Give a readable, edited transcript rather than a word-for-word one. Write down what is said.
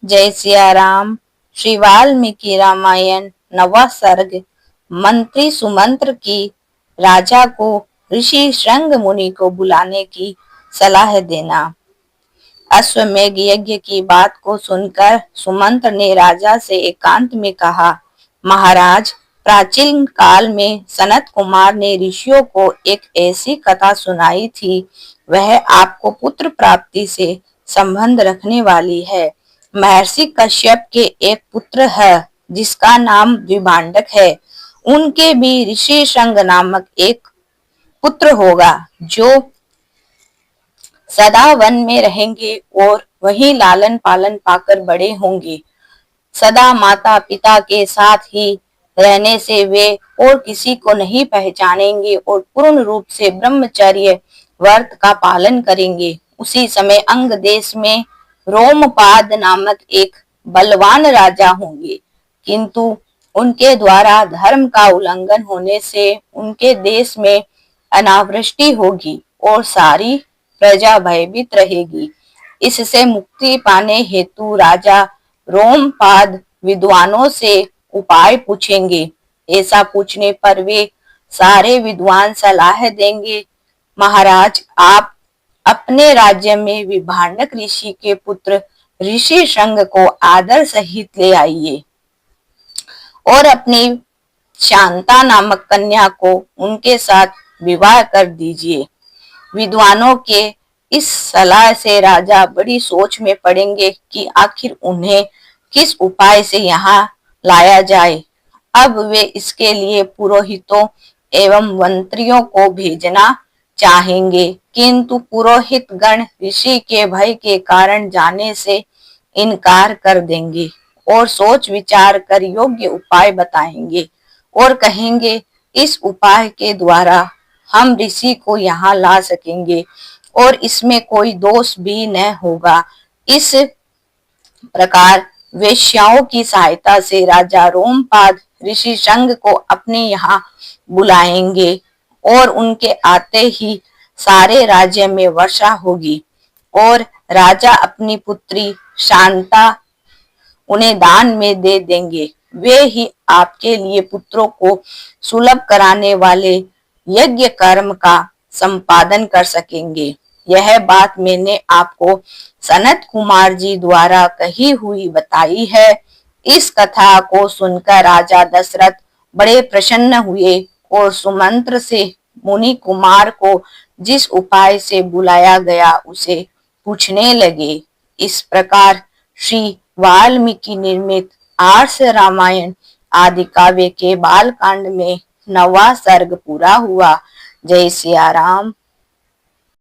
जय सिया राम। श्री वाल्मीकि रामायण नवा सर्ग। मंत्री सुमंत्र की राजा को ऋषि श्रृंग मुनि को बुलाने की सलाह देना। अश्वमेघ यज्ञ की बात को सुनकर सुमंत्र ने राजा से एकांत में कहा, महाराज, प्राचीन काल में सनत कुमार ने ऋषियों को एक ऐसी कथा सुनाई थी। वह आपको पुत्र प्राप्ति से संबंध रखने वाली है। महर्षि कश्यप के एक पुत्र है जिसका नाम द्विभांडक है। उनके भी ऋषि श्रृंग नामक एक पुत्र होगा जो सदा वन में रहेंगे और वही लालन पालन पाकर बड़े होंगे। सदा माता पिता के साथ ही रहने से वे और किसी को नहीं पहचानेंगे और पूर्ण रूप से ब्रह्मचर्य व्रत का पालन करेंगे। उसी समय अंग देश में रोमपाद नामक एक बलवान राजा होंगे, किंतु उनके द्वारा धर्म का उल्लंघन होने से उनके देश में अनावृष्टि होगी और सारी प्रजा भयभीत रहेगी। इससे मुक्ति पाने हेतु राजा रोमपाद विद्वानों से उपाय पूछेंगे। ऐसा पूछने पर वे सारे विद्वान सलाह देंगे, महाराज, आप अपने राज्य में विभांडक ऋषि के पुत्र ऋषि श्रृंग को आदर सहित ले आइए और अपनी शांता नामक कन्या को उनके साथ विवाह कर दीजिए। विद्वानों के इस सलाह से राजा बड़ी सोच में पड़ेंगे कि आखिर उन्हें किस उपाय से यहाँ लाया जाए। अब वे इसके लिए पुरोहितों एवं मंत्रियों को भेजना चाहेंगे, किंतु पुरोहित गण ऋषि के भय के कारण जाने से इनकार कर देंगे और सोच विचार कर योग्य उपाय बताएंगे और कहेंगे, इस उपाय के द्वारा हम ऋषि को यहाँ ला सकेंगे और इसमें कोई दोष भी न होगा। इस प्रकार वेश्याओं की सहायता से राजा रोमपाद ऋषि श्रृंग को अपने यहाँ बुलाएंगे और उनके आते ही सारे राज्य में वर्षा होगी और राजा अपनी पुत्री शांता उन्हें दान में दे देंगे। वे ही आपके लिए पुत्रों को सुलभ कराने वाले यज्ञ कर्म का संपादन कर सकेंगे। यह बात मैंने आपको सनत कुमार जी द्वारा कही हुई बताई है। इस कथा को सुनकर राजा दशरथ बड़े प्रसन्न हुए और सुमंत्र से मुनि कुमार को जिस उपाय से बुलाया गया उसे पूछने लगे। इस प्रकार श्री वाल्मीकि निर्मित आर्ष रामायण आदि काव्य के बाल कांड में 9वां सर्ग पूरा हुआ। जय सिया राम।